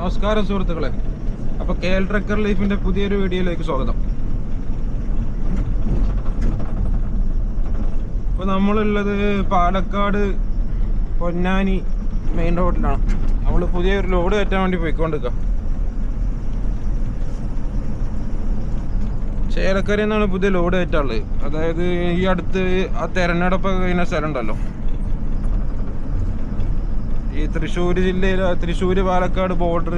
നമസ്കാരം സുഹൃത്തുക്കളെ. അപ്പോൾ KL ട്രക്കർ ലൈഫിന്റെ പുതിയൊരു വീഡിയോയിലേക്ക് സ്വാഗതം. അപ്പോൾ നമ്മളുള്ളത് പാലക്കാട് പൊന്നാനി മെയിൻ റോഡിലാണ്. നമ്മൾ പുതിയൊരു ലോഡ് കയറ്റാൻ വേണ്ടി പോയിക്കൊണ്ടിരിക്കുക. ചേലക്കര എന്നാണ് പുതിയ ലോഡ് കയറ്റാനുള്ളത്. അതായത് ഈ അടുത്ത് ആ തെരഞ്ഞെടുപ്പ് കഴിഞ്ഞ സ്ഥലം ഉണ്ടല്ലോ, ഈ തൃശ്ശൂർ ജില്ലയിലെ തൃശ്ശൂർ പാലക്കാട് ബോർഡർ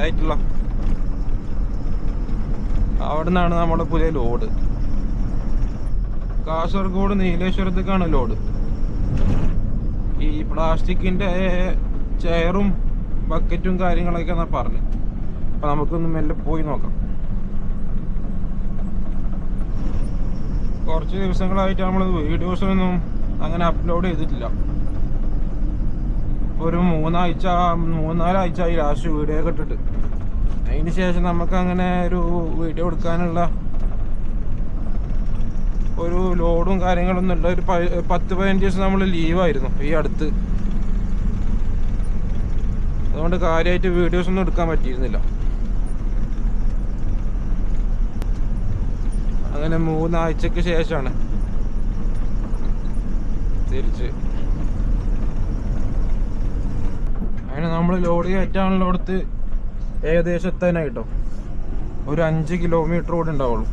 ആയിട്ടുള്ള അവിടെ നിന്നാണ് നമ്മുടെ പുതിയ ലോഡ്. കാസർഗോഡ് നീലേശ്വരത്തേക്കാണ് ലോഡ്. ഈ പ്ലാസ്റ്റിക്കിൻ്റെ ചെയറും ബക്കറ്റും കാര്യങ്ങളൊക്കെ എന്നാ പറഞ്ഞു. അപ്പം നമുക്കൊന്ന് മെല്ലെ പോയി നോക്കാം. കുറച്ച് ദിവസങ്ങളായിട്ട് നമ്മൾ വീഡിയോസൊന്നും അങ്ങനെ അപ്ലോഡ് ചെയ്തിട്ടില്ല. ഒരു മൂന്നാലാഴ്ച ആയി ലാസ്റ്റ് വീഡിയോ ഒക്കെ ഇട്ടിട്ട്. അതിന് ശേഷം നമുക്ക് അങ്ങനെ ഒരു വീഡിയോ എടുക്കാനുള്ള ഒരു ലോഡും കാര്യങ്ങളൊന്നും ഇല്ല. ഒരു 10-15 ദിവസം നമ്മൾ ലീവായിരുന്നു ഈ അടുത്ത്. അതുകൊണ്ട് കാര്യമായിട്ട് വീഡിയോസ് ഒന്നും എടുക്കാൻ പറ്റിയിരുന്നില്ല. അങ്ങനെ 3 ആഴ്ചക്ക് ശേഷമാണ് തിരിച്ച്. അങ്ങനെ നമ്മൾ ലോഡ് കയറ്റാനുള്ളടത്ത് ഏകദേശം എത്താനായിട്ടോ ഒരു 5 കിലോമീറ്റർ കൂടെ ഉണ്ടാവുള്ളൂ.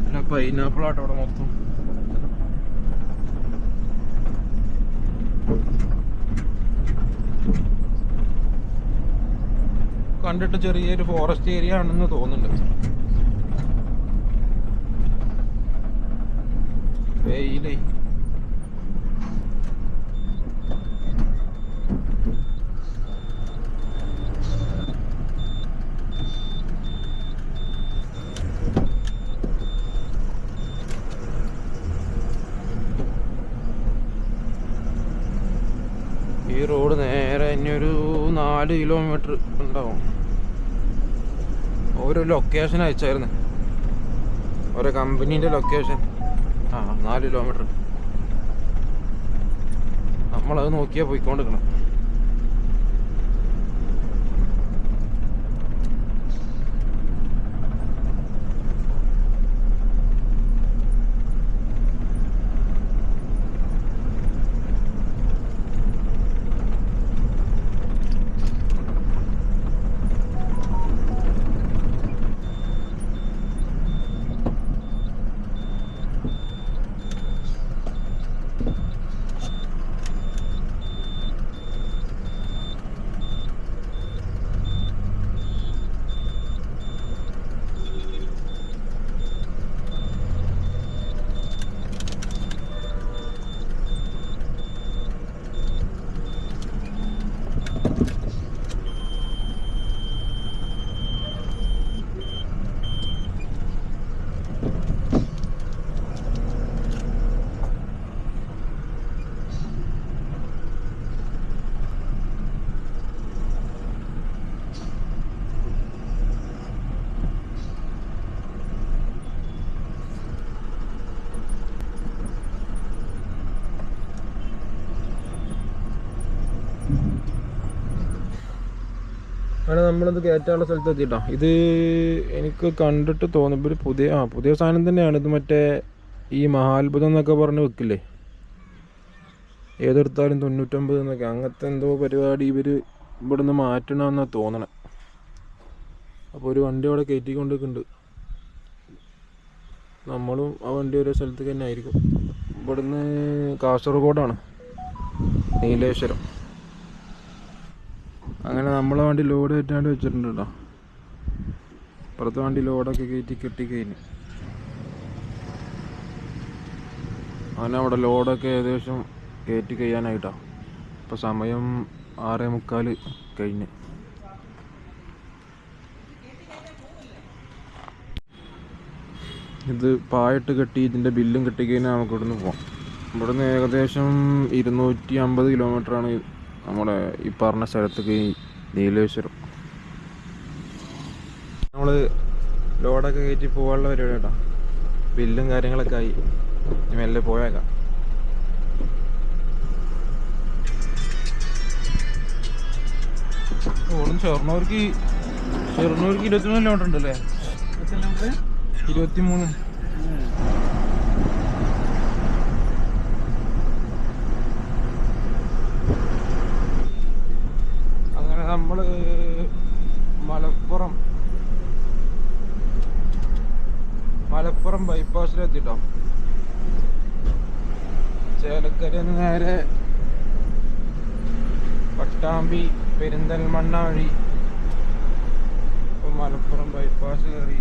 പിന്നെ പൈനാപ്പിൾ ആട്ടോ അവിടെ മൊത്തം. കണ്ടിട്ട് ചെറിയൊരു ഫോറസ്റ്റ് ഏരിയ ആണെന്ന് തോന്നുന്നുണ്ട്. വെയിലേ ഈ റോഡ് നേരെ ഇനിയൊരു 4 കിലോമീറ്റർ ഉണ്ടാവും. ഓരോ ലൊക്കേഷൻ അയച്ചായിരുന്നു, ഓരോ കമ്പനീൻ്റെ ലൊക്കേഷൻ. 4 കിലോമീറ്റർ നമ്മളത് നോക്കിയാൽ പോയിക്കൊണ്ടിരിക്കണം. അങ്ങനെ നമ്മളിത് കയറ്റാനുള്ള സ്ഥലത്ത് എത്തിയിട്ടോ. ഇത് എനിക്ക് കണ്ടിട്ട് തോന്നുമ്പോൾ ഒരു പുതിയ സാധനം തന്നെയാണ് ഇത്. മറ്റേ ഈ മഹാത്ഭുതം എന്നൊക്കെ പറഞ്ഞ് വെക്കില്ലേ, ഏതെടുത്താലും 99 എന്നൊക്കെ, അങ്ങനത്തെ എന്തോ പരിപാടി ഇവർ ഇവിടുന്ന് മാറ്റണമെന്നാണ് തോന്നണേ. അപ്പോൾ ഒരു വണ്ടി അവിടെ കയറ്റിക്കൊണ്ടിരിക്കുന്നുണ്ട്. നമ്മളും ആ വണ്ടി ഓരോ സ്ഥലത്തേക്ക് തന്നെ ആയിരിക്കും. ഇവിടുന്ന് കാസർഗോഡാണ്, നീലേശ്വരം. അങ്ങനെ നമ്മളെ വണ്ടി ലോഡ് കയറ്റാണ്ട് വെച്ചിട്ടുണ്ട് കേട്ടോ. അപ്പുറത്തെ വണ്ടി ലോഡൊക്കെ കെട്ടിക്കഴിഞ്ഞു. അങ്ങനെ അവിടെ ലോഡൊക്കെ ഏകദേശം കയറ്റി കഴിയാനായിട്ടാണ്. ഇപ്പോൾ സമയം 6:45 കഴിഞ്ഞ്. ഇത് പായിട്ട് കെട്ടി ഇതിൻ്റെ ബില്ലും കെട്ടിക്കഴിഞ്ഞാൽ നമുക്ക് ഇവിടുന്ന് പോകാം. ഇവിടുന്ന് ഏകദേശം 250 കിലോമീറ്ററാണ് നമ്മുടെ ഈ പറഞ്ഞ സ്ഥലത്തേക്ക്, നീലേശ്വരം. നമ്മൾ ലോഡൊക്കെ കയറ്റി പോകാനുള്ള പരിപാടി കേട്ടോ. ബില്ലും കാര്യങ്ങളൊക്കെ ആയി. ഇനി മെല്ലെ പോയേക്കാം. ഓടും ഷൊർണൂർക്ക് 23 കിലോമീറ്റർ ഉണ്ടല്ലേ? 23. അങ്ങനെ നമ്മള് മലപ്പുറം ബൈപ്പാസിലെത്തിട്ടോ. ചേലക്കര നേരെ പട്ടാമ്പി പെരിന്തൽമണ്ണ വഴി മലപ്പുറം ബൈപ്പാസ് കയറി.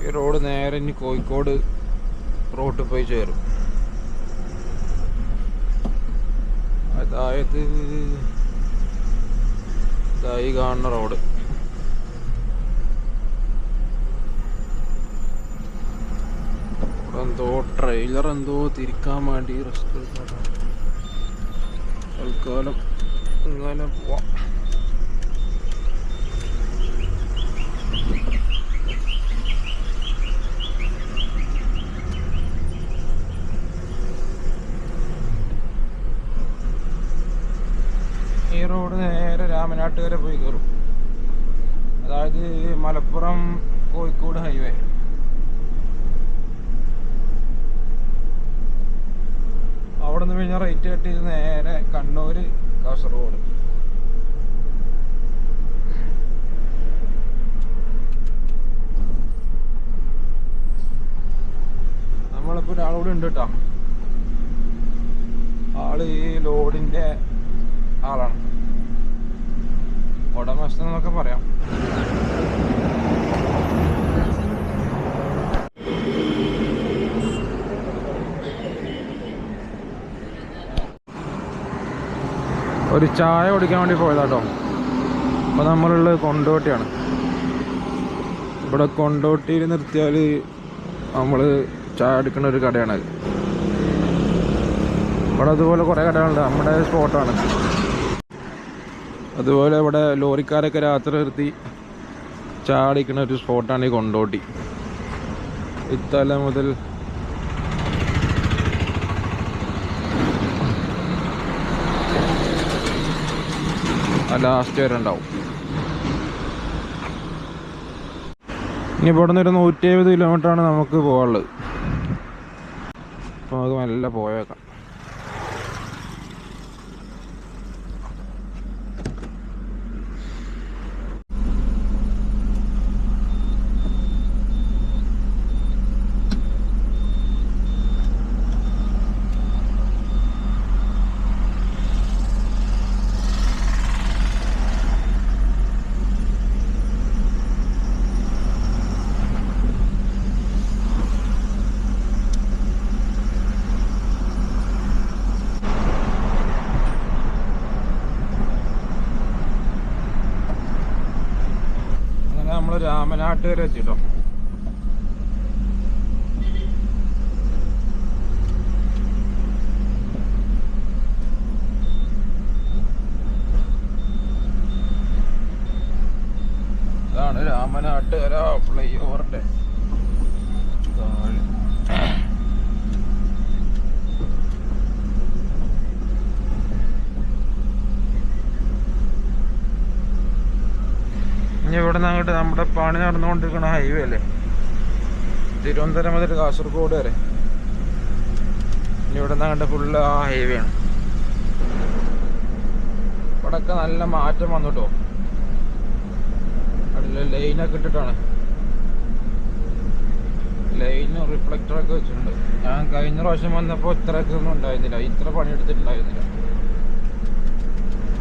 ഈ റോഡ് നേരെ ഇനി കോഴിക്കോട് റോട്ടിൽ പോയി ചേരും. അതായത് ഇതായി കാണുന്ന റോഡ്. എന്തോ ട്രെയിലർ എന്തോ തിരിക്കാൻ വേണ്ടി റെസ്റ്റ് എടുക്കാൻ. തൽക്കാലം ഇങ്ങനെ പോവാം. ഈ റോഡ് നേരെ രാമനാട്ട് വരെ പോയി കയറും. അതായത് മലപ്പുറം കോഴിക്കോട് ഹൈവേ. അവിടെ നിന്ന് കഴിഞ്ഞാൽ റൈറ്റ് കട്ട് ചെയ്ത് നേരെ കണ്ണൂർ കാസർഗോഡ്. നമ്മളിപ്പോൾ ഒരാളോട് ഉണ്ട് കേട്ടോ. ആള് ഈ ലോഡിന്റെ ആളാണ്, ഉടമസ്ഥൻ എന്നൊക്കെ പറയാം. ഒരു ചായ കുടിക്കാൻ വേണ്ടി പോയതാട്ടോ. അപ്പോൾ നമ്മളുള്ളത് കൊണ്ടോട്ടിയാണ്. ഇവിടെ കൊണ്ടോട്ടിയിൽ നിർത്തിയാൽ നമ്മൾ ചായ എടുക്കുന്ന ഒരു കടയാണത്. ഇവിടെ അതുപോലെ കുറേ കടകളുണ്ട്. നമ്മുടെ സ്പോട്ടാണ്. അതുപോലെ ഇവിടെ ലോറിക്കാരൊക്കെ രാത്രി നിർത്തി ചായ അടിക്കുന്ന ഒരു സ്പോട്ടാണ് ഈ കൊണ്ടോട്ടി. ഇത്തല മുതൽ ലാസ്റ്റ് വരെ ഉണ്ടാവും. ഇനി ഇവിടെ നിന്ന് ഒരു 170 കിലോമീറ്ററാണ് നമുക്ക് പോകാനുള്ളത്. അപ്പോൾ നമുക്ക് നല്ല പോയേക്കാം. നമ്മൾ രാമനാട്ട് വരെ എത്തിട്ടോ. ഇതാണ് രാമനാട്ടുകര ഫ്ലൈ ഓവറിന്റെ താഴെ. ഇനി ഇവിടെ നിന്ന് അങ്ങോട്ട് നമ്മുടെ പണി നടന്നുകൊണ്ടിരിക്കുന്ന ഹൈവേ അല്ലേ, തിരുവനന്തപുരം മുതൽ കാസർഗോഡ് വരെ. ഇനി ഇവിടെ നിന്ന് അങ്ങോട്ട് ഫുള്ള് ആ ഹൈവേ ആണ്. ഇവിടെയൊക്കെ നല്ല മാറ്റം വന്നു കേട്ടോ. നല്ല ലൈനൊക്കെ ഇട്ടിട്ടാണ്. ലൈനും റിഫ്ലക്ടറൊക്കെ വെച്ചിട്ടുണ്ട്. ഞാൻ കഴിഞ്ഞ പ്രാവശ്യം വന്നപ്പോൾ ഇത്രയൊക്കെ ഒന്നും ഉണ്ടായിരുന്നില്ല, ഇത്ര പണിയെടുത്തിട്ടുണ്ടായിരുന്നില്ല.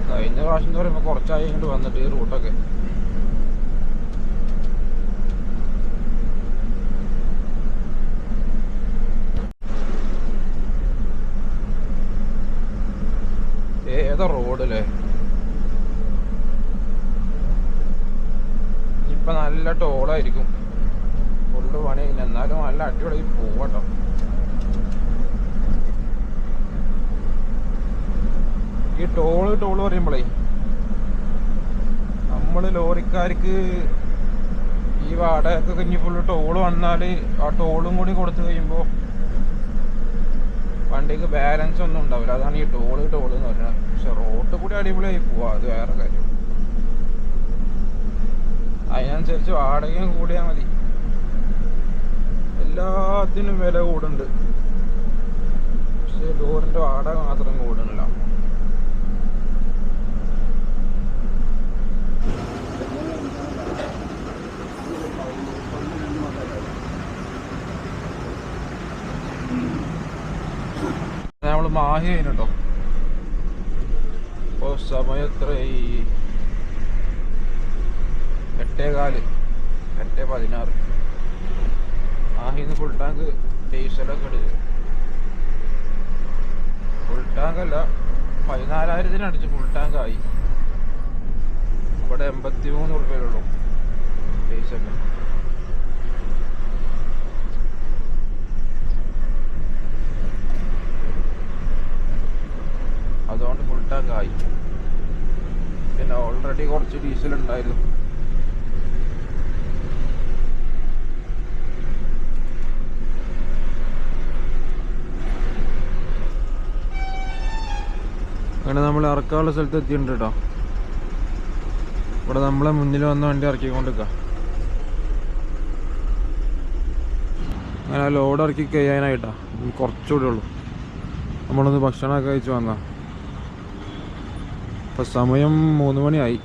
കഴിഞ്ഞ പ്രാവശ്യം എന്ന് പറയുമ്പോൾ കുറച്ചായി ഇങ്ങോട്ട് വന്നിട്ട് ഈ റൂട്ടൊക്കെ. ഏതാ റോഡല്ലേ? ഇപ്പൊ നല്ല ടോളായിരിക്കും, ഫുള്ള് പണി. എന്നാലും നല്ല അടിപൊളി പോവാട്ടോ. ഈ ടോള് പറയുമ്പോളേ നമ്മള് ലോറിക്കാർക്ക് ഈ വാടകയൊക്കെ കഴിഞ്ഞ് ഫുള്ള് ടോള് വന്നാല് ആ ടോളും കൂടി കൊടുത്തു കഴിയുമ്പോൾ വണ്ടിക്ക് ബാലൻസ് ഒന്നും ഉണ്ടാവില്ല. അതാണ് ഈ ടോള് എന്ന് പറഞ്ഞാൽ. പക്ഷെ റോഡ് കൂടി അടിപൊളിയായി പോവാ, അത് വേറെ കാര്യം. അതിനനുസരിച്ച് വാടകയും കൂടിയാൽ മതി. എല്ലാത്തിനും വില കൂടുന്നുണ്ട്, പക്ഷെ ലോറിന്റെ വാടക മാത്രം കൂടുന്നില്ല. നമ്മള് മാഹി കഴിഞ്ഞിട്ടോ. ഇപ്പൊ സമയം എത്ര? 8:15, 8:16. മാഹിന്ന് ഫുൾ ടാങ്ക് ഡീസലൊക്കെ എടുത്ത്. ഫുൾ ടാങ്ക് അല്ല, 14,000 അടിച്ച് ഫുൾ ടാങ്ക് ആയി. ഇവിടെ 83 ഉറുപ്പികയുള്ളൂ ഡീസലിന്. അതുകൊണ്ട് ഫുൾ ടാങ്ക് ആയി. പിന്നെ ഓൾറെഡി കുറച്ച് ഡീസൽ ഉണ്ടായിരുന്നു. അങ്ങനെ നമ്മൾ ഇറക്കാനുള്ള സ്ഥലത്ത് എത്തിയിട്ടുണ്ട് കേട്ടോ. ഇവിടെ നമ്മളെ മുന്നിൽ വന്ന വണ്ടി ഇറക്കിക്കൊണ്ടിരിക്കുക. അങ്ങനെ ലോഡ് ഇറക്കി കഴിയാനായിട്ടാ, കുറച്ചുകൂടെ ഉള്ളൂ. നമ്മളൊന്ന് ഭക്ഷണമൊക്കെ കഴിച്ച് വന്നാ. ഇപ്പം സമയം 3 മണിയായി.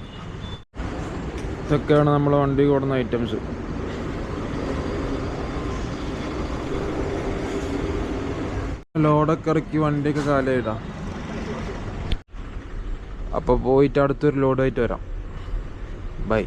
ഇതൊക്കെയാണ് നമ്മളെ വണ്ടി കൊടുന്ന ഐറ്റംസ്. ലോഡൊക്കെ ഇറക്കി വണ്ടിയൊക്കെ കാലിയായിട്ടാ. അപ്പോൾ പോയിട്ട് അടുത്തൊരു ലോഡായിട്ട് വരാം. ബൈ.